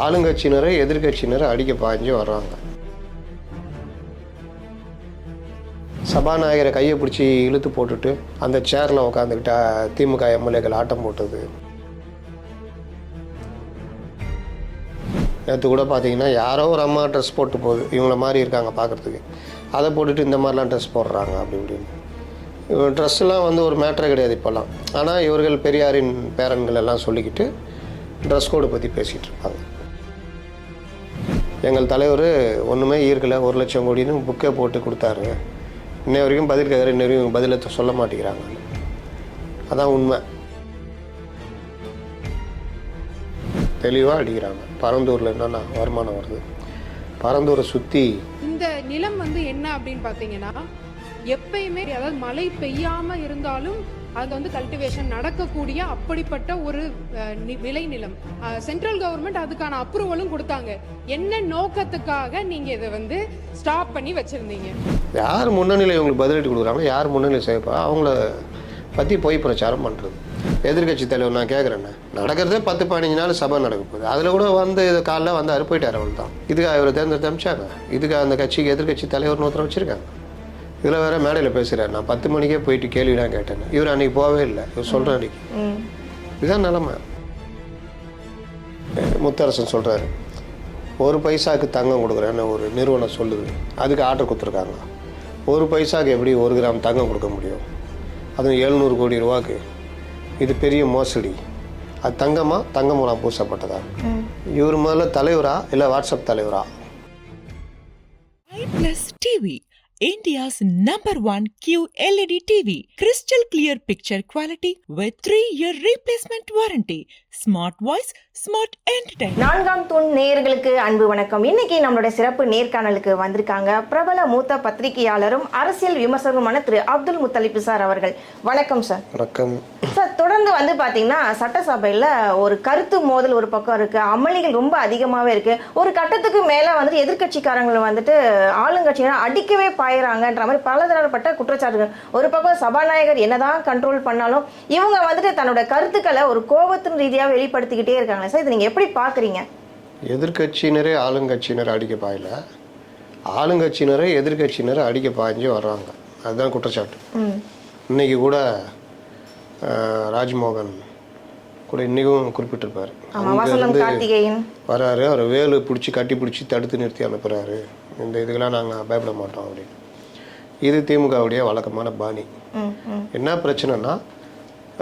ஆளுங்கட்சியினரை எதிர்கட்சியினரை அடிக்க பாய்ஞ்சு வர்றாங்க. சபாநாயகரை கையை பிடிச்சி இழுத்து போட்டுட்டு அந்த சேரில் உட்காந்துக்கிட்ட திமுக எம்எல்ஏக்கள் ஆட்டம் போட்டது. நேற்று கூட பார்த்தீங்கன்னா யாரோ ஒரு அம்மா ட்ரெஸ் போட்டு போகுது, இவங்கள மாதிரி இருக்காங்க பார்க்குறதுக்கு, அதை போட்டுட்டு இந்த மாதிரிலாம் ட்ரெஸ் போடுறாங்க அப்படி இப்படின்னு. இவங்க ட்ரெஸ்ஸெல்லாம் வந்து ஒரு மேட்டரே கிடையாது இப்போல்லாம். ஆனால் இவர்கள் பெரியாரின் பேரன்கள் எல்லாம் சொல்லிக்கிட்டு ட்ரெஸ் கோடு பற்றி பேசிகிட்டு இருப்பாங்க. எங்கள் தலைவர் ஒன்றுமே ஈர்க்கலை, 1 லட்சம் கோடின்னு புக்கே போட்டு கொடுத்தாரு, இன்னை வரைக்கும் பதில் கேட்குற, இன்ன வரைக்கும் பதிலை சொல்ல மாட்டேங்கிறாங்க. அதான் உண்மை. தெளிவாக அடிக்கிறாங்க. பரந்தூரில் என்னென்னா வருமானம் வருது, பரந்தூரை சுற்றி இந்த நிலம் வந்து என்ன அப்படின்னு பார்த்தீங்கன்னா, எப்பயுமே அதாவது மழை பெய்யாம இருந்தாலும் அது வந்து கல்டிவேஷன் நடக்கக்கூடிய அப்படிப்பட்ட ஒரு விளை நிலம். சென்ட்ரல் கவர்மெண்ட் அதுக்கான அப்ரூவலும் கொடுத்தாங்க. என்ன நோக்கத்துக்காக நீங்க இதை வந்து ஸ்டாப் பண்ணி வச்சிருந்தீங்க? யார் முன்னணியில் இவங்களுக்கு பதிலடி கொடுக்குறாங்களோ, யார் முன்னணியில் செய்யப்பா அவங்கள பற்றி போய் பிரச்சாரம் பண்ணுறது. எதிர்கட்சி தலைவர் நான் கேட்குறேன்னு நடக்கிறதே 10-15 நாள் சபை நடக்க போகுது. அதில் கூட வந்து இது காலைல வந்து போயிட்டார், அவள் தான். இதுக்காக இவரை தேர்ந்தெடுத்து அமிச்சாங்க, இதுக்காக அந்த கட்சிக்கு எதிர்கட்சி தலைவர்னு ஒருத்தர் வச்சுருக்காங்க. இதில் வேறு மேடையில் பேசுகிறார், நான் 10 மணிக்கே போயிட்டு கேள்விலாம் கேட்டேன்னு. இவர் அன்றைக்கி போகவே இல்லை, இவர் சொல்கிறேன் அன்றைக்கி. இதுதான் நிலமை. முத்தரசன் சொல்கிறாரு, 1 பைசாவுக்கு தங்கம் கொடுக்குறேன்னு ஒரு நிறுவனம் சொல்லுது, அதுக்கு ஆர்டர் கொடுத்துருக்காங்க. 1 பைசாவுக்கு எப்படி 1 கிராம் தங்கம் கொடுக்க முடியும்? அதுவும் 700 கோடி ரூபாய்க்கு. இது பெரிய மோசடி. அது தங்கமா, தங்க மூலம் பூசப்பட்டதா? இவர் முதல்ல தலைவரா இல்லை வாட்ஸ்அப் தலைவரா? iPlus TV, India's #1 QLED TV. Crystal clear picture quality with 3-year replacement warranty. Smart voice, smart entertainment. 4ஆம் தூண் நேயர்களுக்கு அன்பு வணக்கம். இன்னைக்கு நம்மளுடைய சிறப்பு நேர்காணலுக்கு வந்திருக்காங்க பிரபல மூத்த பத்திரிகையாளரும் அரசியல் விமர்சகருமான திரு அப்துல் முத்தலிப் சார் அவர்கள். வணக்கம் சார். வணக்கம் சார். தொடர்ந்து வந்து பாத்தீங்கன்னா சட்டசபையில ஒரு கருத்து மோதல் ஒரு பக்கம் இருக்கு, அமளிகள் ரொம்ப அதிகமாவே இருக்கு. ஒரு கட்டத்துக்கு மேல வந்துட்டு எதிர்கட்சிக்காரங்களை வந்துட்டு ஆளுங்கட்சியினர் அடிக்கவே பாயிறாங்கன்ற மாதிரி பலதரப்பட்ட குற்றச்சாட்டுகள். ஒரு பக்கம் சபாநாயகர் என்னதான் கண்ட்ரோல் பண்ணாலும் இவங்க வந்துட்டு தன்னோட கருத்துக்களை ஒரு கோபத்தின் ரீதியாக வெளிப்படுத்திக்கிட்டே இருக்காங்க. சார், இது நீங்க எப்படி பாக்குறீங்க? எதிர்கட்சியினரே ஆளுங்கட்சியினரை அடிக்க பாயல, ஆளுங்கட்சியினரை எதிர்கட்சியினரை அடிக்க பாய்ஞ்சு வர்றாங்க. அதுதான் குற்றச்சாட்டு. இன்னைக்கு கூட ராஜ்மோகன் கூட இன்றைக்கும் குறிப்பிட்டிருப்பார். வராரு, அவர் வேலு பிடிச்சி கட்டி பிடிச்சி தடுத்து நிறுத்தி அனுப்புகிறாரு, இந்த இதுக்கெல்லாம் நாங்கள் பயப்பட மாட்டோம் அப்படின்னு. இது திமுகவுடைய வழக்கமான பாணி. என்ன பிரச்சனைனா,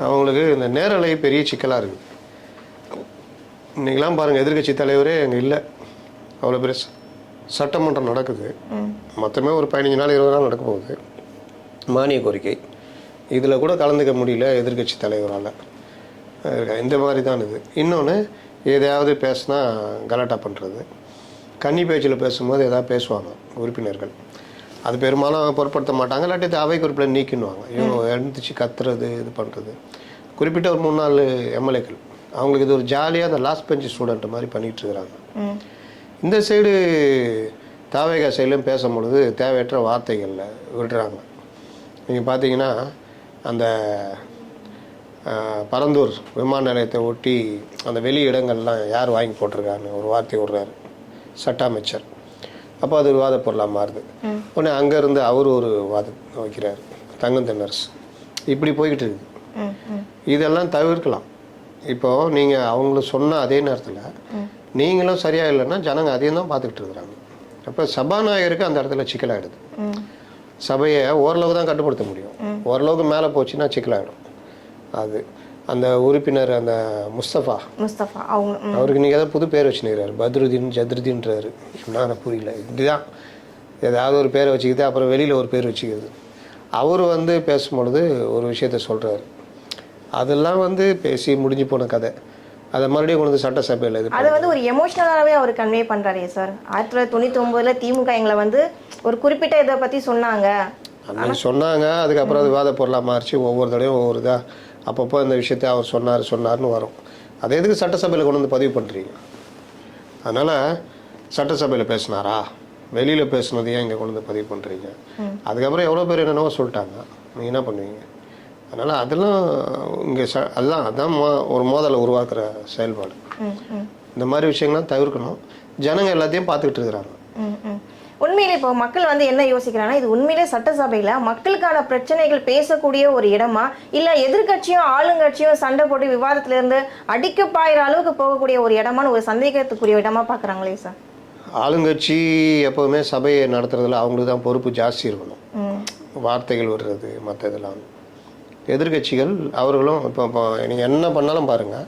அவங்களுக்கு இந்த நேரலை பெரிய சிக்கலாக இருக்குது. இன்றைக்கெலாம் பாருங்கள், எதிர்கட்சி தலைவரே அங்கே இல்லை. அவ்வளோ பெரிய சட்டமன்றம் நடக்குது, மொத்தமே ஒரு 15 நாள் 20 நாள் நடக்க போகுது. மானிய கோரிக்கை இதில் கூட கலந்துக்க முடியல எதிர்கட்சி தலைவரால். இந்த மாதிரி தான் இது. இன்னொன்று, எதையாவது பேசினா கலாட்டா பண்ணுறது. கன்னி பேச்சில் பேசும்போது எதாவது பேசுவாங்க உறுப்பினர்கள், அது பெரும்பாலும் பொருட்படுத்த மாட்டாங்க, இல்லாட்டி அவை குறிப்பில் நீக்கிடுவாங்க. இவங்க எழுந்துச்சு கத்துறது, இது பண்ணுறது. குறிப்பிட்ட ஒரு 3-4 எம்எல்ஏக்கள் அவங்களுக்கு இது ஒரு ஜாலியாக அந்த லாஸ்ட் பெஞ்ச் ஸ்டூடெண்ட் மாதிரி பண்ணிகிட்டு இருக்கிறாங்க. இந்த சைடு தாவேகா சைட்லையும் பேசும்பொழுது தேவையற்ற வார்த்தைகளில் விடுறாங்க. நீங்கள் பார்த்தீங்கன்னா அந்த பரந்தூர் விமான நிலையத்தை ஒட்டி அந்த வெளி இடங்கள்லாம் யார் வாங்கி போட்டிருக்கான்னு ஒரு வார்த்தை விடுறாரு சட்ட அமைச்சர். அப்போ அது விவாத பொருளாக மாறுது. உடனே அங்கேருந்து அவர் ஒரு வாதம் வைக்கிறார், தங்கம் தென்னரசு. இப்படி போய்கிட்டு இருக்குது. இதெல்லாம் தவிர்க்கலாம். இப்போது நீங்கள் அவங்கள சொன்ன அதே நேரத்தில் நீங்களும் சரியாக இல்லைன்னா ஜனங்க அதையும் தான் பார்த்துக்கிட்டு இருக்கிறாங்க. அப்போ சபாநாயகருக்கு அந்த இடத்துல சிக்கலாகிடுது. சபையை ஓரளவு தான் கட்டுப்படுத்த முடியும், ஓரளவுக்கு மேலே போச்சுன்னா சிக்கலாகிடும். அது அந்த உறுப்பினர் அந்த முஸ்தபா அவருக்கு நீங்கள் ஏதாவது புது பேர் வச்சுக்கிறாரு, பத்ருதீன் ஜத்ருதீன்றாரு. என்ன புரியல. இதுதான் ஏதாவது ஒரு பேரை வச்சுக்கிது, அப்புறம் வெளியில் ஒரு பேர் வச்சுக்கிது. அவர் வந்து பேசும்பொழுது ஒரு விஷயத்த சொல்கிறாரு, அதெல்லாம் வந்து பேசி முடிஞ்சு போன கதை. அதை மறுபடியும் கொண்டு வந்து சட்டசபையில் இது அதை வந்து ஒரு எமோஷனலாகவே அவர் கன்வே பண்ணுறாரு சார். 1999 திமுக எங்களை வந்து ஒரு குறிப்பிட்ட இதை பற்றி சொன்னாங்க, அன்னைக்கு சொன்னாங்க. அதுக்கப்புறம் அது விவாத பொருளாக மாறிச்சு. ஒவ்வொரு தடையும் ஒவ்வொரு இதாக அப்பப்போ இந்த விஷயத்தை அவர் சொன்னார்னு வரும். அதை எதுக்கு சட்டசபையில் கொண்டு வந்து பதிவு பண்ணுறீங்க? அதனால் சட்டசபையில் பேசினாரா, வெளியில் பேசுனது ஏன் இங்கே கொண்டு வந்து பதிவு பண்ணுறீங்க? அதுக்கப்புறம் எவ்வளோ பேர் என்னென்னவோ சொல்லிட்டாங்க, நீங்கள் என்ன பண்ணுவீங்க? அதனால் அதெல்லாம் இங்கே அதான் ஒரு மோதலை உருவாக்குற செயல்பாடு. இந்த மாதிரி விஷயங்கள்லாம் தவிர்க்கணும். ஜனங்க எல்லாத்தையும் பார்த்துக்கிட்டு இருக்கிறாங்க. உண்மையிலே இப்போ மக்கள் வந்து என்ன யோசிக்கிறாங்கன்னா, இது உண்மையிலே சட்டசபையில மக்களுக்கான பிரச்சனைகள் பேசக்கூடிய ஒரு இடமா, இல்ல எதிர்கட்சியும் ஆளுங்கட்சியும் சண்டை போட்டு விவாதத்துல இருந்து அடிக்க பாயிற அளவுக்கு போகக்கூடிய ஒரு இடமான ஒரு சந்தேகத்துக்குரிய இடமா பாக்குறாங்களே சார்? ஆளுங்கட்சி எப்போவுமே சபையை நடத்துறதுல அவங்களுக்கு தான் பொறுப்பு ஜாஸ்தி இருக்கணும். வார்த்தைகள் விடுறது மற்ற இதெல்லாம். எதிர்கட்சிகள் அவர்களும் இப்போ நீங்கள் என்ன பண்ணாலும் பாருங்கள்,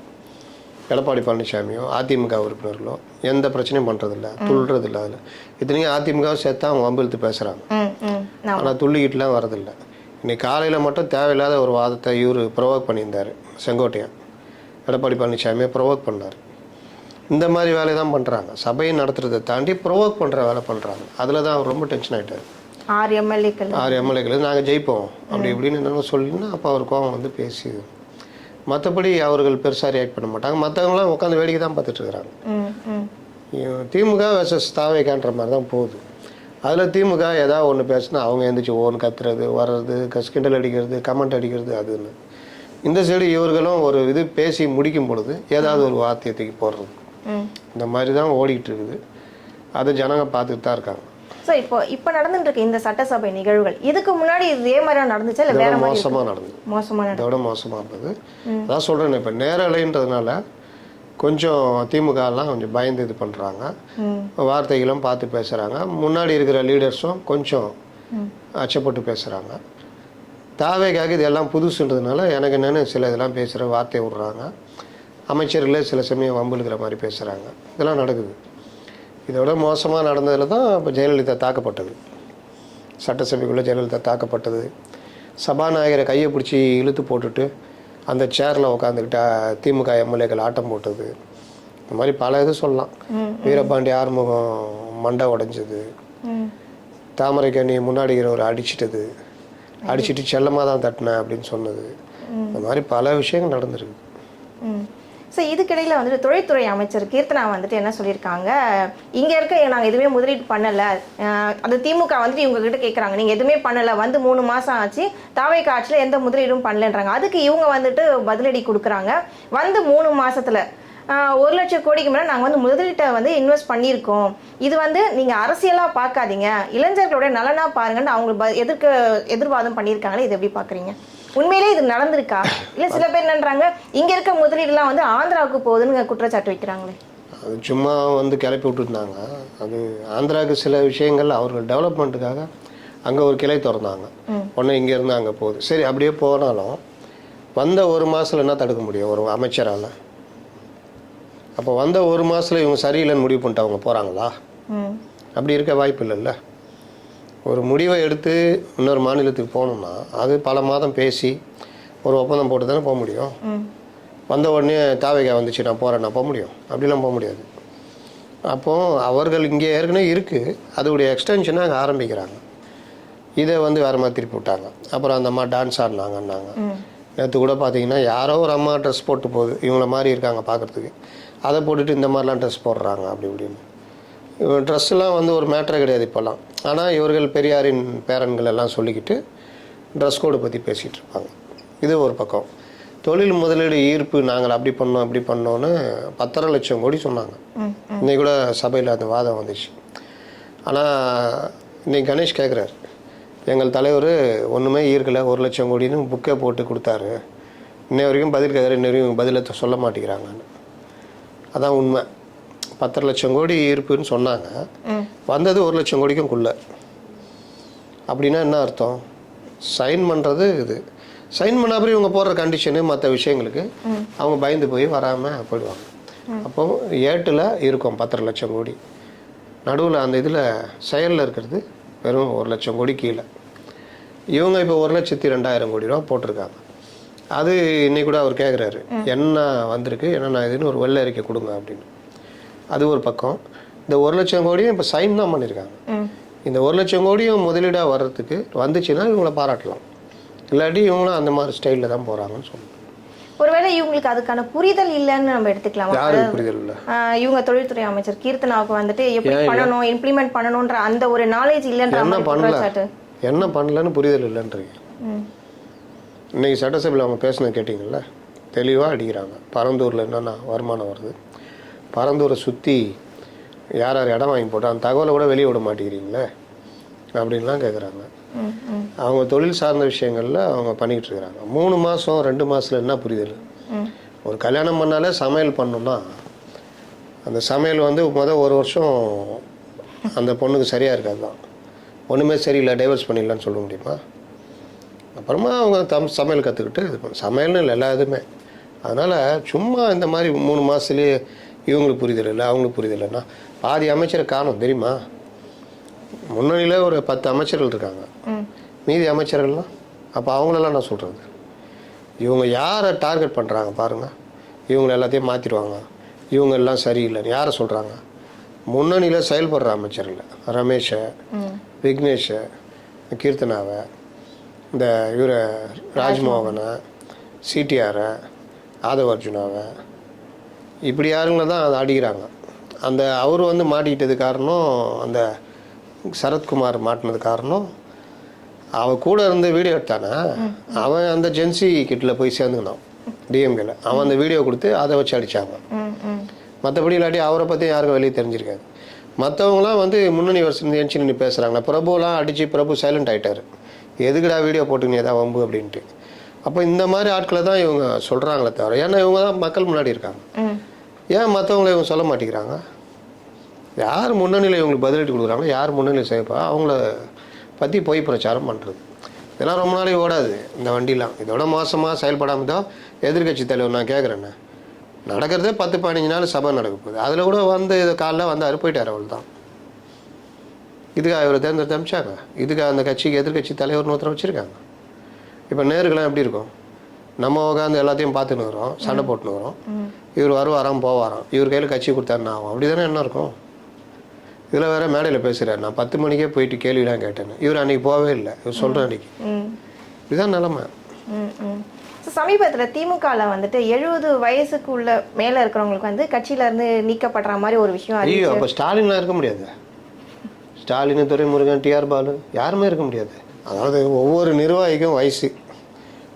எடப்பாடி பழனிசாமியோ அதிமுக உறுப்பினர்களோ எந்த பிரச்சனையும் பண்ணுறதில்ல, துள்ளுறதில்ல. அதில் இத்தனைக்கும் அதிமுக சேர்த்தா அவங்க வம்பிழுத்து பேசுகிறாங்க. ஆனால் துள்ளிக்கிட்டுலாம் வரதில்லை. இன்னைக்கு காலையில் மட்டும் தேவையில்லாத ஒரு வாதத்தை இவர் ப்ரொவோக் பண்ணியிருந்தார். செங்கோட்டையன் எடப்பாடி பழனிசாமியை ப்ரொவோக் பண்ணார். இந்த மாதிரி வேலையை தான் பண்ணுறாங்க. சபையை நடத்துறதை தாண்டி ப்ரொவோக் பண்ணுற வேலை பண்ணுறாங்க. அதில் தான் அவர் ரொம்ப டென்ஷன் ஆகிட்டார். 6 எம்எல்ஏக்கள் நாங்கள் ஜெயிப்போம் அப்படி இப்படின்னு என்னென்ன சொல்லினா அப்போ அவர் கோபம் வந்து பேசி, மற்றபடி அவர்கள் பெருசாக ரியாக்ட் பண்ண மாட்டாங்க. மற்றவங்களாம் உட்காந்து வேடிக்கை தான் பார்த்துட்டு இருக்கிறாங்க. திமுக வெர்சஸ் தாவேக்கான்ற மாதிரி தான் போகுது. அதில் திமுக ஏதாவது ஒன்று பேசுனா அவங்க எழுந்திரிச்சு ஓன்னு கத்துறது, வர்றது, கிண்டல் அடிக்கிறது, கமெண்ட் அடிக்கிறது. அதுன்னு இந்த சைடு இவர்களும் ஒரு இது பேசி முடிக்கும் பொழுது ஏதாவது ஒரு வார்த்தையை தூக்கி போடுறது. இந்த மாதிரி தான் ஓடிக்கிட்டு இருக்குது. அதை ஜனங்க பார்த்துட்டு தான் இருக்காங்க. ஸோ இப்போ நடந்துட்டு இருக்க இந்த சட்டசபை நிகழ்வுகள் இதுக்கு முன்னாடி இதே மாதிரியா நடந்துச்சா இல்லை வேற மாதிரி? இதோட மோசமாக இருந்தது. அதான் சொல்கிறேன், இப்போ நேரலைன்றதுனால கொஞ்சம் திமுகலாம் கொஞ்சம் பயந்து இது பண்ணுறாங்க. வார்த்தைகளும் பார்த்து பேசுகிறாங்க. முன்னாடி இருக்கிற லீடர்ஸும் கொஞ்சம் அச்சப்பட்டு பேசுகிறாங்க. தாவேக்காக இதெல்லாம் புதுசுன்றதுனால எனக்கு என்னென்னு சில இதெல்லாம் பேசுகிற வார்த்தையை விடுறாங்க. அமைச்சர்களே சில சமயம் வம்புழுக்கிற மாதிரி பேசுகிறாங்க. இதெல்லாம் நடக்குது. இதோட மோசமாக நடந்ததில் தான் இப்போ ஜெயலலிதா தாக்கப்பட்டது. சட்டசபைக்குள்ளே ஜெயலலிதா தாக்கப்பட்டது. சபாநாயகரை கையை பிடிச்சி இழுத்து போட்டுட்டு அந்த சேரில் உட்காந்துக்கிட்ட திமுக எம்எல்ஏக்கள் ஆட்டம் போட்டது. இந்த மாதிரி பல இது சொல்லலாம். வீரபாண்டி ஆறுமுகம் மண்டை உடைஞ்சது, தாமரைக்கண்ணி முன்னாடி ஒரு அடிச்சிட்டது, அடிச்சுட்டு செல்லமாக தான் தட்டினேன் அப்படின்னு சொன்னது. இந்த மாதிரி பல விஷயங்கள் நடந்திருக்கு. ஸோ இதுக்கிடையில் வந்துட்டு தொழில்துறை அமைச்சர் கீர்த்தனா வந்துட்டு என்ன சொல்லியிருக்காங்க, இங்கே இருக்க நாங்கள் எதுவுமே முதலீடு பண்ணலை. அது திமுக வந்துட்டு இவங்ககிட்ட கேட்குறாங்க, நீங்கள் எதுவுமே பண்ணலை, வந்து 3 மாதம் ஆச்சு, தாவேக்கா ஆட்சியில் எந்த முதலீடும் பண்ணலன்றாங்க. அதுக்கு இவங்க வந்துட்டு பதிலடி கொடுக்குறாங்க. வந்து 3 மாதத்தில் 1 லட்சம் கோடிக்கு மேலே நாங்கள் வந்து முதலீட்டை வந்து இன்வெஸ்ட் பண்ணியிருக்கோம். இது வந்து நீங்கள் அரசியலாக பார்க்காதீங்க, இளைஞர்களோட நலனாக பாருங்கன்னு அவங்க எதிர்வாதம் பண்ணியிருக்காங்களே. இது எப்படி பார்க்குறீங்க? உண்மையிலே இது நடந்திருக்கா? இல்லை சில பேர் என்னன்றாங்க, இங்கே இருக்க முதலீடுலாம் வந்து ஆந்திராவுக்கு போகுதுன்னு குற்றச்சாட்டு வைக்கிறாங்களே. அது சும்மா வந்து கிளப்பி விட்டுருந்தாங்க. அது ஆந்திராவுக்கு சில விஷயங்கள் அவர்கள் டெவலப்மெண்ட்டுக்காக அங்கே ஒரு கிளை திறந்தாங்க. ஒன்று இங்கேருந்து அங்கே போகுது. சரி, அப்படியே போனாலும் வந்த 1 மாதத்தில் என்ன தடுக்க முடியும் ஒரு அமைச்சரால்? அப்போ வந்த 1 மாதத்தில் இவங்க சரியில்லைன்னு முடிவு பண்ணிட்டு அவங்க போகிறாங்களா? அப்படி இருக்க வாய்ப்பு இல்லைல்ல. ஒரு முடிவை எடுத்து இன்னொரு மாநிலத்துக்கு போகணுன்னா அது பல மாதம் பேசி ஒரு ஒப்பந்தம் போட்டு தானே போக முடியும். வந்த உடனே தாவேக்கா வந்துச்சு நான் போகிறேன் நான் போக முடியும்? அப்படிலாம் போக முடியாது. அப்போது அவர்கள் இங்கே ஏற்கனவே இருக்குது, அதோடைய எக்ஸ்டென்ஷனை அங்கே ஆரம்பிக்கிறாங்க. இதை வந்து வேறு மாதிரி திருப்பி விட்டாங்க. அப்புறம் அந்த அம்மா டான்ஸ் ஆடினாங்கன்னாங்க. நேற்று கூட பார்த்தீங்கன்னா யாரோ ஒரு அம்மா ட்ரெஸ் போட்டு போகுது, இவங்கள மாதிரி இருக்காங்க பார்க்குறதுக்கு, அதை போட்டுட்டு இந்த மாதிரிலாம் ட்ரெஸ் போடுறாங்க அப்படி இப்படின்னு. ட்ரெஸ்ஸெலாம் வந்து ஒரு மேட்டரே கிடையாது இப்போல்லாம். ஆனால் இவர்கள் பெரியாரின் பேரன்கள் எல்லாம் சொல்லிக்கிட்டு ட்ரெஸ் கோடு பற்றி பேசிகிட்டு இருப்பாங்க. இது ஒரு பக்கம். தொழில் முதலீடு ஈர்ப்பு நாங்கள் அப்படி பண்ணோம் இப்படி பண்ணோன்னு 10.5 லட்சம் கோடி சொன்னாங்க. இன்றைக்கி கூட சபையில் அந்த வாதம் வந்துச்சு. ஆனால் இன்றைக்கி கணேஷ் கேட்குறாரு, எங்கள் தலைவர் ஒன்றுமே ஈர்க்கலை 1 லட்சம் கோடின்னு புக்கே போட்டு கொடுத்தாரு, இன்னை வரைக்கும் பதில் கேட்குற, இன்ன வரைக்கும் பதிலை சொல்ல மாட்டேங்கிறாங்கன்னு. அதான் உண்மை. 10.5 லட்சம் கோடி ஈர்ப்புன்னு சொன்னாங்க, வந்தது 1 லட்சம் கோடிக்கும்குள்ளே. அப்படின்னா என்ன அர்த்தம்? சைன் பண்ணுறது இது. சைன் பண்ண அப்புறம் இவங்க போடுற கண்டிஷனு மற்ற விஷயங்களுக்கு அவங்க பயந்து போய் வராமல் போயிடுவாங்க. அப்போ ஏட்டில் இருக்கும் 10.5 லட்சம் கோடி, நடுவில் அந்த இதில் செயலில் இருக்கிறது வெறும் 1 லட்சம் கோடி கீழே. இவங்க இப்போ 1,02,000 கோடி ரூபா போட்டிருக்காங்க. அது இன்னைக்கு கூட அவர் கேட்குறாரு, என்ன வந்திருக்கு என்னென்ன இதுன்னு ஒரு வெள்ளை அறிக்கை கொடுங்க அப்படின்னு. அது ஒரு பக்கம். இந்த 1 லட்சம் கோடியும் இப்போ சைன் தான் பண்ணியிருக்காங்க. இந்த 1 லட்சம் கோடியும் முதலீடாக வர்றதுக்கு வந்துச்சுன்னா இவங்கள பாராட்டலாம், இல்லாட்டி இவங்களும் அந்த மாதிரி ஸ்டைலில் தான் போகிறாங்கன்னு சொல்லணும். ஒருவேளை இவங்களுக்கு அதுக்கான புரிதல் இல்லைன்னு நம்ம எடுத்துக்கலாம். யாருக்கு புரிதல் இல்லை? இவங்க தொழில்துறை அமைச்சர் கீர்த்தனாவுக்கு வந்துட்டு எப்படி பண்ணணும், இம்ப்ளிமெண்ட் பண்ணணுன்ற அந்த ஒரு நாலேஜ் இல்லைன்ற என்ன பண்ணலன்னு புரிதல் இல்லைன்றீங்க. இன்னைக்கு சட்டசபையில் அவங்க பேசினது கேட்டிங்கல்ல, தெளிவாக அடிக்கிறாங்க. பரந்தூரில் என்னென்ன வருமானம் வருது, பரந்தூரை சுற்றி யார் யார் இடம் வாங்கி போட்டோம் அந்த தகவலை கூட வெளியே விட மாட்டேங்கிறீங்களே அப்படின்லாம் கேட்குறாங்க. அவங்க தொழில் சார்ந்த விஷயங்களில் அவங்க பண்ணிக்கிட்டு இருக்கிறாங்க. 3 மாதம் 2 மாதத்தில் என்ன புரிதல்? ஒரு கல்யாணம் பண்ணாலே சமையல் பண்ணணும்னா அந்த சமையல் வந்து ஒரு வருஷம் அந்த பொண்ணுக்கு சரியாக இருக்காது தான். ஒன்றுமே சரியில்லை டைவர்ஸ் பண்ணிடலான்னு சொல்ல முடியுமா? அப்புறமா அவங்க சமையல் கற்றுக்கிட்டு இது பண்ண சமையல்னு இல்லை எல்லா இதுவுமே. அதனால் சும்மா இந்த மாதிரி 3 மாதத்துலேயே இவங்களுக்கு புரிதல் இல்லை அவங்களுக்கு புரிதல் இல்லைன்னா பாதி அமைச்சரை காணும் தெரியுமா? முன்னணியில் ஒரு 10 அமைச்சர்கள் இருக்காங்க, மீதி அமைச்சர்கள்லாம் அப்போ அவங்களெல்லாம் நான் சொல்கிறது. இவங்க யாரை டார்கெட் பண்ணுறாங்க பாருங்கள். இவங்களை எல்லாத்தையும் மாற்றிடுவாங்க, இவங்க எல்லாம் சரியில்லைன்னு யாரை சொல்கிறாங்க? முன்னணியில் செயல்படுற அமைச்சர்கள் ரமேஷை, விக்னேஷை, கீர்த்தனாவை, இந்த இவரை ராஜ்மோகனை, சிடிஆரை, ஆதவ அர்ஜுனாவை, இப்படி யாருங்களை தான் அதை அடிக்கிறாங்க. அந்த அவர் வந்து மாட்டிக்கிட்டது காரணம், அந்த சரத்குமார் மாட்டினது காரணம் அவன் கூட இருந்து வீடியோ எடுத்தானே, அவன் அந்த ஜென்சி கிட்டில் போய் சேர்ந்துக்கணும் டிஎம்கேல. அவன் அந்த வீடியோ கொடுத்து அதை வச்சு அடித்தாங்க. மற்றபடி இல்லாட்டி அவரை பற்றி யாருக்கும் வெளியே தெரிஞ்சிருக்காது. மற்றவங்களாம் வந்து முன்னணி வருஷம் எஞ்சி நின்று பேசுகிறாங்க. பிரபுலாம் அடித்து பிரபு சைலண்ட் ஆகிட்டார், எதுக்குடா வீடியோ போட்டுங்க ஏதாவது வம்பு அப்படின்ட்டு. அப்போ இந்த மாதிரி ஆட்களை தான் இவங்க சொல்கிறாங்களே தவிர, ஏன்னா இவங்க தான் மக்கள் முன்னாடி இருக்காங்க. ஏன் மற்றவங்களை இவங்க சொல்ல மாட்டேங்கிறாங்க? யார் முன்னணியில் இவங்களுக்கு பதிலடி கொடுக்குறாங்களோ, யார் முன்னணியில் செய்யப்பா அவங்கள பற்றி போய் பிரச்சாரம் பண்ணுறது, இதெல்லாம் ரொம்ப நாளைக்கு ஓடாது இந்த வண்டிலாம். இதோட மோசமாக செயல்படாமல் தான் எதிர்கட்சி தலைவர் நான் கேட்குறேண்ணே. நடக்கிறதே 10-15 நாள் சபை நடக்க போகுது. அதில் கூட வந்து இதை காலைல வந்து போயிட்டார். அவள் தான் இதுக்காக இவரை தேர்ந்தெடுத்து அமிச்சாங்க. இதுக்காக அந்த கட்சிக்கு எதிர்கட்சி தலைவர்னு ஒருத்தர் வச்சுருக்காங்க. இப்போ நேருக்கெல்லாம் எப்படி இருக்கும்? நம்ம உட்காந்து எல்லாத்தையும் பார்த்துன்னு வரோம், சண்டை போட்டுன்னு வரோம். இவர் வருவாராம் போவாராம், இவர் கையில் கட்சி கொடுத்தாருன்னு ஆகும். அப்படி தானே என்ன இருக்கும்? இதில் வேறு மேடையில் பேசுகிறார், நான் 10 மணிக்கே போயிட்டு கேள்விலாம் கேட்டேன்னு. இவர் அன்றைக்கி போகவே இல்லை. இவர் சொல்கிறேன் அன்றைக்கி. இதுதான் நிலமை. சமீபத்தில் திமுகவில் வந்துட்டு 70 வயசுக்கு உள்ள மேலே இருக்கிறவங்களுக்கு வந்து கட்சியிலேருந்து நீக்கப்படுற மாதிரி ஒரு விஷயம். ஐயோ, அப்போ ஸ்டாலின்லாம் இருக்க முடியாது. ஸ்டாலின், துரைமுருகன், டிஆர் பாலு யாருமே இருக்க முடியாது. அதாவது ஒவ்வொரு நிர்வாகிக்கும் வயசு.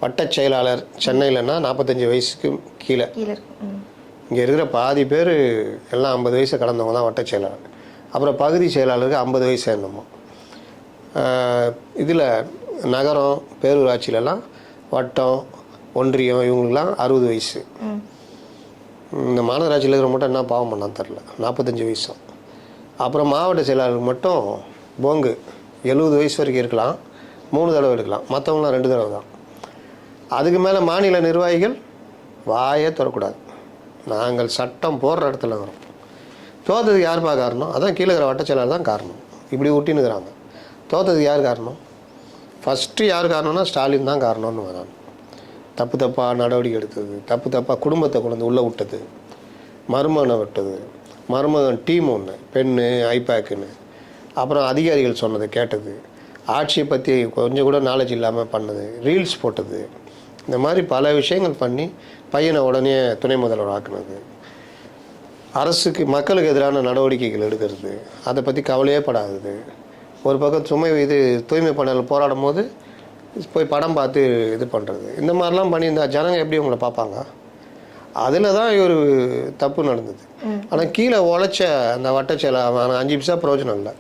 வட்ட செயலாளர் சென்னையிலன்னா 45 வயசுக்கு கீழே. இங்கே இருக்கிற பாதி பேர் எல்லாம் 50 வயசை கடந்தவங்க தான் வட்ட செயலாளர். அப்புறம் பகுதி செயலாளருக்கு 50 வயசு என்னமோ. இதில் நகரம் பேரூராட்சியிலலாம் வட்டம் ஒன்றியம் இவங்களுக்கெல்லாம் 60 வயசு. இந்த மாநகராட்சியில் இருக்கிற மட்டும் என்ன பாவம் பண்ணான்னு தெரில, 45 வயசும். அப்புறம் மாவட்ட செயலாளருக்கு மட்டும் போங்கு 70 வயசு வரைக்கும் இருக்கலாம், 3 தடவை எடுக்கலாம். மற்றவங்களாம் 2 தடவை தான். அதுக்கு மேலே மாநில நிர்வாகிகள் வாயே தரக்கூடாது. நாங்கள் சட்டம் போடுற இடத்துல வரோம். தோற்றதுக்கு யாருப்பா காரணம்? அதான் கீழே இருக்கிற வட்ட செயலாளர் தான் காரணம். இப்படி ஊட்டினுக்கிறாங்க. தோற்றதுக்கு யார் காரணம்? ஃபஸ்ட்டு யார் காரணம்னா ஸ்டாலின் தான் காரணம்னு வராங்க. தப்பாக நடவடிக்கை எடுத்தது, தப்பாக குடும்பத்தை கொண்டு உள்ளே விட்டது, மருமகனை விட்டது, மருமகன் டீம் ஒன்று பெண்ணு ஐபேக்குன்னு, அப்புறம் அதிகாரிகள் சொன்னதை கேட்டது, ஆட்சியை பற்றி கொஞ்சம் கூட நாலேஜ் இல்லாமல் பண்ணது, ரீல்ஸ் போட்டது, இந்த மாதிரி பல விஷயங்கள் பண்ணி பையனை உடனே துணை முதல்வர் ஆக்குனது, அரசுக்கு மக்களுக்கு எதிரான நடவடிக்கைகள் எடுக்கிறது, அதை பற்றி கவலையே படாதது. ஒரு பக்கம் தூய்மை பணியாளர் போராடும் போது போய் படம் பார்த்து இது பண்ணுறது, இந்த மாதிரிலாம் பண்ணியிருந்தா ஜனங்க எப்படி உங்களை பார்ப்பாங்க? அதில் தான் ஒரு தப்பு நடந்தது. ஆனால் கீழே உழைச்ச அந்த வட்டச்செயலை 5 பைசா பிரயோஜனம் இல்லை.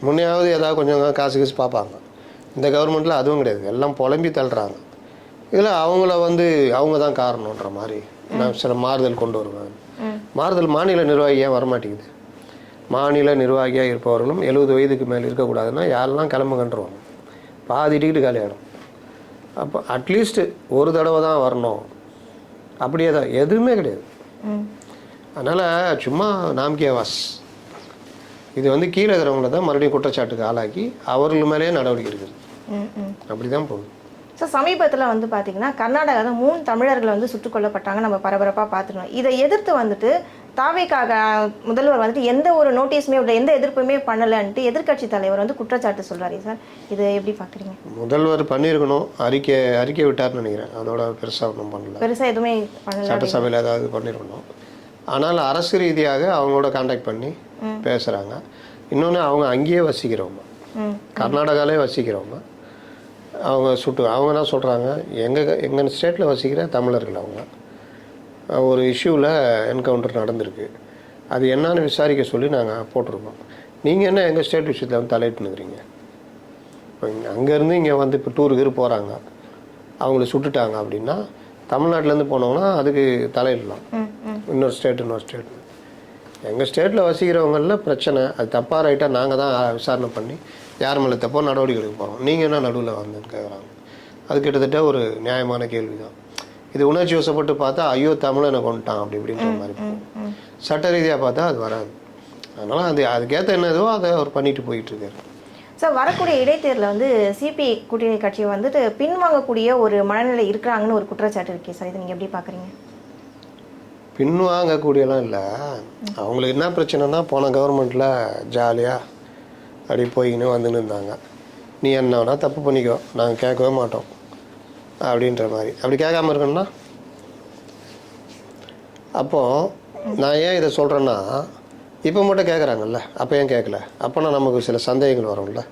முன்னையாவது ஏதாவது கொஞ்சம் காசு பார்ப்பாங்க. இந்த கவர்மெண்ட்டில் அதுவும் கிடையாது, எல்லாம் புலம்பி தள்ளுறாங்க. இதில் அவங்கள வந்து அவங்க தான் காரணன்ற மாதிரி நான் சில மாறுதல் கொண்டு வருவேன். மாறுதல் மாநில நிர்வாகி ஏன் வரமாட்டேங்குது? மாநில நிர்வாகியாக இருப்பவர்களும் 70 வயதுக்கு மேலே இருக்கக்கூடாதுன்னா யாரெல்லாம் கிளம்புங்கன்றுவாங்க. பாதி டிக்கெட்டு காலியாகிடும். அப்போ அட்லீஸ்ட்டு ஒரு தடவை தான் வரணும், அப்படியே தான் எதுவுமே கிடையாது. அதனால் சும்மா நாம்கே வாஸ். இது வந்து கீழே இருக்கிறவங்கள தான் மறுபடியும் குற்றச்சாட்டுக்கு ஆளாக்கி அவர்கள் மேலேயே நடவடிக்கை எடுக்கிறது. அப்படி தான் போகுது. ஸோ சமீபத்தில் வந்து பார்த்தீங்கன்னா கர்நாடகாவில் 3 தமிழர்கள் வந்து சுட்டுக் கொல்லப்பட்டாங்க, நம்ம பரபரப்பாக பார்த்துருந்தோம். இதை எதிர்த்து வந்துட்டு தாவேக்காக முதல்வர் வந்துட்டு எந்த ஒரு நோட்டீஸுமே எந்த எதிர்ப்புமே பண்ணலைன்ட்டு எதிர்கட்சி தலைவர் வந்து குற்றச்சாட்டு சொல்கிறாரு. சார் இதை எப்படி பார்க்குறீங்க? முதல்வர் பண்ணியிருக்கணும், அறிக்கை விட்டார்னு நினைக்கிறேன். அதோட பெருசாக ஒன்றும் பண்ணல, பெருசாக எதுவுமே பண்ணல. சட்டசபையில் ஏதாவது பண்ணியிருக்கணும். ஆனால் அரசு ரீதியாக அவங்களோட கான்டாக்ட் பண்ணி பேசுகிறாங்க. இன்னொன்று அவங்க அங்கேயே வசிக்கிறவங்க, கர்நாடகாவிலே வசிக்கிறவங்க. அவங்க என்ன சொல்கிறாங்க, எங்கள் ஸ்டேட்டில் வசிக்கிற தமிழர்கள் அவங்க ஒரு இஷ்யூவில் என்கவுண்டர் நடந்திருக்கு. அது என்னன்னு விசாரிக்க சொல்லி நாங்கள் போட்டிருக்கோம். நீங்கள் என்ன எங்கள் ஸ்டேட் விஷயத்தில் வந்து தலையிட்டுனுக்குறீங்க? அங்கேருந்து இங்கே வந்து இப்போ டூருக்கு போகிறாங்க, அவங்கள சுட்டுட்டாங்க அப்படின்னா தமிழ்நாட்டிலேருந்து போனோம்னா அதுக்கு தலையிடலாம். இன்னொரு ஸ்டேட். எங்கள் ஸ்டேட்டில் வசிக்கிறவங்களில் பிரச்சனை, அது தப்பாக ரைட்டாக நாங்கள் தான் விசாரணை பண்ணி யார் மேலே தப்போ நடவடிக்கை எடுக்க போகிறோம். நீங்கள் என்ன நடுவில் வந்துன்னு கேட்குறாங்க. அது கிட்டத்தட்ட ஒரு நியாயமான கேள்வி தான். இது உணர்ச்சி வசப்பட்டு பார்த்தா ஐயோ தமிழனை கொண்டுட்டான் அப்படி இப்படின்ற மாதிரி போகும். சட்ட ரீதியாக பார்த்தா அது வராது. அதனால் அதுக்கேற்ற என்னதோ அதை அவர் பண்ணிட்டு போயிட்டு இருக்காரு. சார், வரக்கூடிய இடைத்தேர்தலில் வந்து சிபிஐ கூட்டணி கட்சி வந்துட்டு பின்வாங்கக்கூடிய ஒரு மனநிலை இருக்கிறாங்கன்னு ஒரு குற்றச்சாட்டு இருக்கே சார், இதை நீங்கள் எப்படி பார்க்குறீங்க? பின்வாங்கக்கூடியலாம் இல்லை. அவங்களுக்கு என்ன பிரச்சனைனா, போன கவர்மெண்ட்டில் ஜாலியாக அப்படி போய்கின்னு வந்துன்னு இருந்தாங்க. நீ என்ன வேணா தப்பு பண்ணிக்கோ, நாங்கள் கேட்கவே மாட்டோம் அப்படின்ற மாதிரி. அப்படி கேட்காம இருக்கணும்னா, அப்போது நான் ஏன் இதை சொல்கிறேன்னா, இப்போ மட்டும் கேட்குறாங்கல்ல, அப்போ ஏன் கேட்கல? அப்போனா நமக்கு சில சந்தேகங்கள் வரும்ல.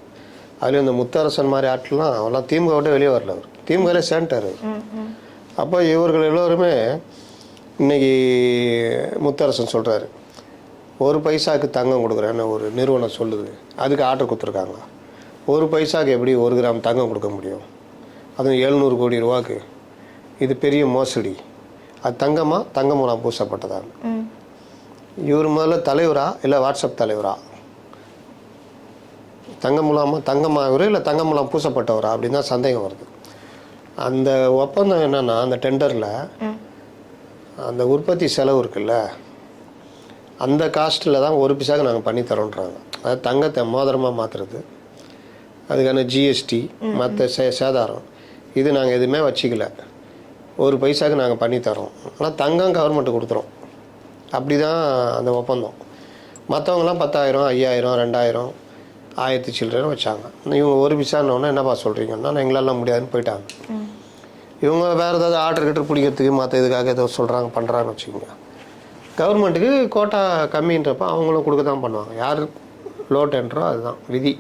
அதுலேயும் இந்த முத்தரசன் மாதிரி ஆட்கள்லாம் அவெல்லாம் திமுக விட்டு வெளியே வரல, அவர் திமுகலே சேர்ந்துட்டார். அப்போ இவர்கள் எல்லோருமே இன்றைக்கி முத்தரசன் சொல்கிறாரு, 1 பைசாவுக்கு தங்கம் கொடுக்குறேன்னு ஒரு நிறுவனம் சொல்லுது, அதுக்கு ஆர்டர் கொடுத்துருக்காங்க. 1 பைசாவுக்கு எப்படி 1 கிராம் தங்கம் கொடுக்க முடியும்? அதுவும் 700 கோடி ரூபாய்க்கு. இது பெரிய மோசடி. அது தங்கமுலாம் பூசப்பட்டதாங்க. இவர் முதல்ல தலைவரா இல்லை வாட்ஸ்அப் தலைவரா? தங்கமா இவர் இல்லை தங்கமுலாம் பூசப்பட்டவரா அப்படின்னு தான் சந்தேகம் வருது. அந்த ஒப்பந்தம் என்னன்னா, அந்த டெண்டரில் அந்த உற்பத்தி செலவு இருக்குல்ல, அந்த காஸ்ட்டில் தான் 1 பைசாவுக்கு நாங்கள் பண்ணி தரோன்றாங்க. அது தங்கத்தை மோதிரமாக மாற்றுறது, அதுக்கான ஜிஎஸ்டி மற்ற சேதாரம் இது நாங்கள் எதுவுமே வச்சிக்கல. 1 பைசாவுக்கு நாங்கள் பண்ணி தரோம், ஆனால் தங்கம் கவர்மெண்ட்டு கொடுத்துரும். அப்படி தான் அந்த ஒப்பந்தம். மற்றவங்களாம் 10,000, 5,000, 2,000, 1000 சில்லறைன்னு வச்சாங்க. இவங்க 1 பைசான்னொன்னே என்னப்பா சொல்கிறீங்கன்னா, எங்களால் முடியாதுன்னு போயிட்டாங்க. இவங்க வேறு ஏதாவது ஆர்டர் பிடிக்கிறதுக்கு மற்ற இதுக்காக ஏதோ சொல்கிறாங்க பண்ணுறாங்கன்னு வச்சுக்கோங்க. கவர்மெண்ட்டுக்கு கோட்டா கம்மின்றப்ப அவங்களும் கொடுக்க தான் பண்ணுவாங்க. யார் லோ டெண்டரோ அதுதான் விதி.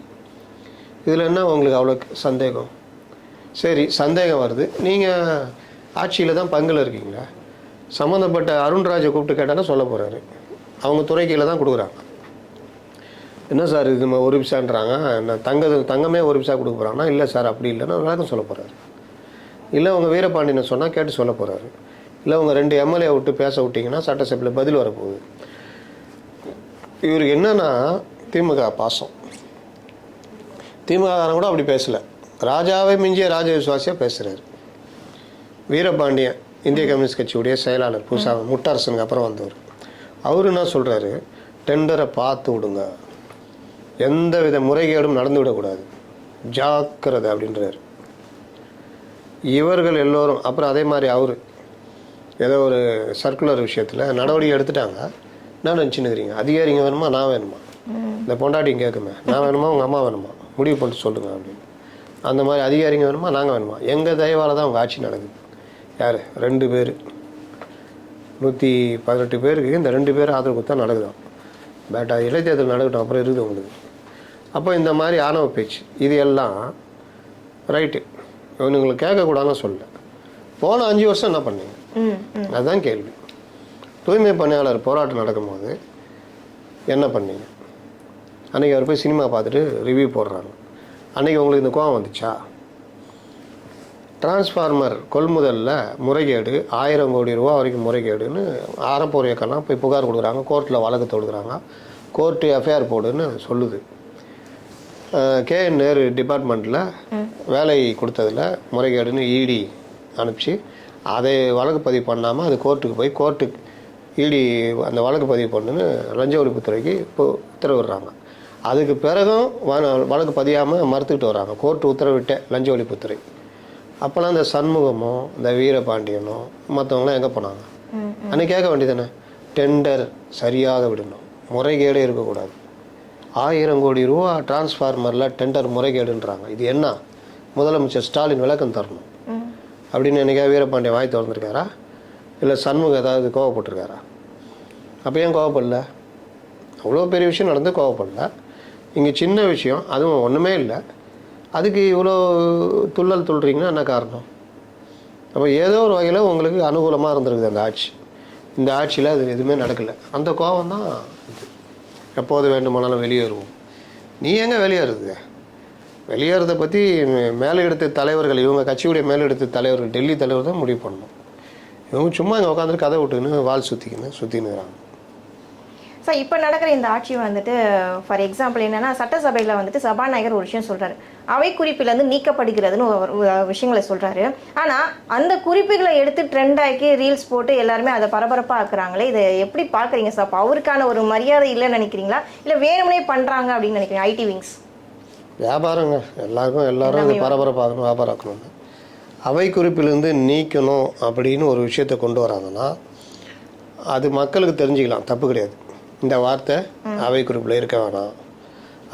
இதில் என்ன உங்களுக்கு அவ்வளோ சந்தேகம்? சரி, சந்தேகம் வருது. நீங்கள் ஆட்சியில் தான் பங்கில் இருக்கீங்க. சம்மந்தப்பட்ட அருண்ராஜை கூப்பிட்டு கேட்டாலும் சொல்ல போகிறாரு, அவங்க துறை கீழே தான் கொடுக்குறாங்க. என்ன சார் இது 1 பைசான்றாங்க, என்ன தங்கமே 1 பைசா கொடுக்க போகிறாங்கன்னா, இல்லை சார் அப்படி இல்லைன்னா விளக்கம் சொல்ல போகிறாரு. இல்லை உங்கள் வீரபாண்டியனை சொன்னால் கேட்டு சொல்ல போகிறாரு. இல்லை உங்கள் 2 எம்எல்ஏ விட்டு பேச விட்டிங்கன்னா சட்டசபையில் பதில் வரப்போகுது. இவருக்கு என்னன்னா திமுக பாசம். திமுககாரன் கூட அப்படி பேசலை, ராஜாவை மிஞ்சிய ராஜ விசுவாசியாக பேசுகிறாரு. வீரபாண்டியன் இந்திய கம்யூனிஸ்ட் கட்சியுடைய செயலாளர், புதுசாக முட்டரசனுக்கு அப்புறம் வந்தவர், அவர் என்ன சொல்கிறாரு, டெண்டரை பார்த்து விடுங்க, எந்த வித முறைகேடும் நடந்து விடக்கூடாது, ஜாக்கிரதை அப்படின்றாரு. இவர்கள் எல்லோரும் அப்புறம் அதே மாதிரி அவர் ஏதோ ஒரு சர்க்குலர் விஷயத்தில் நடவடிக்கை எடுத்துட்டாங்க. என்ன நினச்சின்னுக்கிறீங்க? அதிகாரிங்க வேணுமா நான் வேணுமா? இந்த பொண்டாட்டிங்க கேட்குமே, நான் வேணுமா உங்கள் அம்மா வேணுமா, முடிவு பண்ணிட்டு சொல்லுங்கள் அப்படின்னு. அந்த மாதிரி அதிகாரிங்க வேணுமா நாங்கள் வேணுமா? எங்கள் தயவால் தான் அவங்க ஆட்சி நடக்குது. யார்? 2 பேர், 118 பேருக்கு இந்த 2 பேர் ஆதரவு கொடுத்தா நடக்குதான். பேட்டா இடைத்தேர்தல் நடக்கட்டும், அப்புறம் இருக்குது உங்களுக்கு. அப்போ இந்த மாதிரி ஆணவ பேச்சு இது எல்லாம் ரைட்டு, இவனுங்களுக்கு கேட்கக்கூடாதுன்னு சொல்ல. போன 5 வருஷம் என்ன பண்ணீங்க? அதுதான் கேள்வி. தூய்மை பணியாளர் போராட்டம் நடக்கும்போது என்ன பண்ணீங்க? அன்றைக்கி அவர் போய் சினிமா பார்த்துட்டு ரிவ்யூ போடுறாங்க. அன்றைக்கி உங்களுக்கு இந்த கோவம் வந்துச்சா? டிரான்ஸ்ஃபார்மர் கொள்முதலில் முறைகேடு, 1000 கோடி ரூபா வரைக்கும் முறைகேடுன்னு ஆரம்பூர் இயக்கம்லாம் போய் புகார் கொடுக்குறாங்க, கோர்ட்டில் வழக்கு தொடுக்குறாங்க, கோர்ட்டு எஃப்ஐஆர் போடுன்னு சொல்லுது. கேஎன் நேரு டிபார்ட்மெண்ட்டில் வேலை கொடுத்ததில் முறைகேடுன்னு இடி அனுப்பிச்சு அதை வழக்கு பதிவு பண்ணாமல் அது கோர்ட்டுக்கு போய் கோர்ட்டுக்கு இடி அந்த வழக்கு பதிவு பண்ணுன்னு லஞ்ச ஒழிப்புத்துறைக்கு இப்போ உத்தரவிடுறாங்க. அதுக்கு பிறகும் வழக்கு பதியாமல் மறுத்துக்கிட்டு வராங்க, கோர்ட்டு உத்தரவிட்ட லஞ்ச ஒழிப்புத்துறை. அப்போல்லாம் இந்த சண்முகமோ இந்த வீரபாண்டியனோ மற்றவங்களாம் எங்கே போனாங்க? அன்றைக்கி கேட்க வேண்டியதானே, டெண்டர் சரியாக விடணும், முறைகேடே இருக்கக்கூடாது. 1000 கோடி ரூபா டிரான்ஸ்ஃபார்மரில் டெண்டர் முறைகேடுன்றாங்க. இது என்ன? முதலமைச்சர் ஸ்டாலின் விளக்கம் தரணும் அப்படின்னு என்னைக்கா வீரபாண்டியன் வாய் திறந்துருக்காரா? இல்லை சண்முகம் ஏதாவது கோவப்பட்டிருக்காரா? அப்போ ஏன் கோவப்படல? அவ்வளோ பெரிய விஷயம் நடந்து கோவப்படல. இங்கே சின்ன விஷயம், அதுவும் ஒன்றுமே இல்லை, அதுக்கு இவ்வளோ துள்ளல் துள்ளுறீங்கன்னா என்ன காரணம்? அப்போ ஏதோ ஒரு வகையில் உங்களுக்கு அனுகூலமாக இருந்திருக்குது அந்த ஆட்சி. இந்த ஆட்சியில் அது எதுவுமே நடக்கலை. அந்த கோபம் தான் எப்போது வேண்டுமானாலும் வெளியேறுவோம். நீ எங்கே வெளியேறுது? வெளியேறதை பற்றி மேலிடத்து தலைவர்கள், இவங்க கட்சியுடைய மேலிடத்து தலைவர்கள், டெல்லி தலைவர் தான் முடிவு பண்ணணும். இவங்க சும்மா இங்கே உட்காந்துட்டு கதை விட்டுக்கின்னு வால் சுற்றினுக்கிறாங்க. சார் இப்போ நடக்கிற இந்த ஆட்சி வந்துட்டு ஃபார் எக்ஸாம்பிள் என்னன்னா, சட்டசபையில் வந்துட்டு சபாநாயகர் ஒரு விஷயம் சொல்றாரு, அவை குறிப்பிலேருந்து நீக்கப்படுகிறதுன்னு ஒரு விஷயங்களை சொல்றாரு. ஆனால் அந்த குறிப்புகளை எடுத்து ட்ரெண்ட் ஆக்கி ரீல்ஸ் போட்டு எல்லாருமே அதை பரபரப்பாக ஆக்குறாங்களே, இதை எப்படி பார்க்குறீங்க சார்? அப்போ அவருக்கான ஒரு மரியாதை இல்லைன்னு நினைக்கிறீங்களா, இல்லை வேணும்னே பண்ணுறாங்க அப்படின்னு நினைக்கிறீங்க? ஐடி விங்ஸ் வியாபாரங்க, எல்லாரும் இது பரபரப்பாகணும், வியாபாரம் ஆக்கணும். அவை குறிப்பிலிருந்து நீக்கணும் அப்படின்னு ஒரு விஷயத்தை கொண்டு வராங்கன்னா அது மக்களுக்கு தெரிஞ்சுக்கலாம், தப்பு கிடையாது. இந்த வார்த்தை அவை குறிப்பில் இருக்க வேணாம்,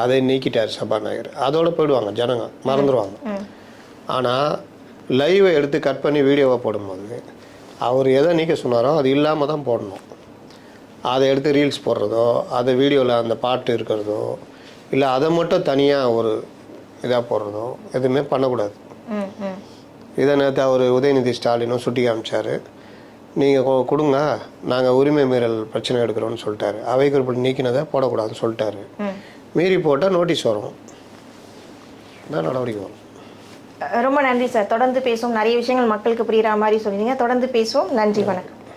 அதை நீக்கிட்டார் சபாநாயகர், அதோடு போயிடுவாங்க, ஜனங்க மறந்துடுவாங்க. ஆனால் லைவை எடுத்து கட் பண்ணி வீடியோவை போடும்போது அவர் எதை நீக்க சொன்னாரோ அது இல்லாமல் தான் போடணும். அதை எடுத்து ரீல்ஸ் போடுறதோ, அதை வீடியோவில் அந்த பாட்டு இருக்கிறதோ, இல்லை அதை மட்டும் தனியாக ஒரு இதாக போடுறதோ எதுவுமே பண்ணக்கூடாது. இதை நேற்று அவர் உதயநிதி ஸ்டாலினும் சுட்டி காமிச்சார். நீங்கள் கொடுங்க, நாங்கள் உரிமை மீறல் பிரச்சனை எடுக்கிறோன்னு சொல்லிட்டாரு. அவை குறிப்பிட்டு நீக்கினதை போடக்கூடாதுன்னு சொல்லிட்டாரு. மீறி போட்டால் நோட்டீஸ் வரும், தான் நடவடிக்கை வரும். ரொம்ப நன்றி சார். தொடர்ந்து பேசுவோம், நிறைய விஷயங்கள் மக்களுக்கு புரியுற மாதிரி சொல்லிங்க. தொடர்ந்து பேசுவோம். நன்றி, வணக்கம்.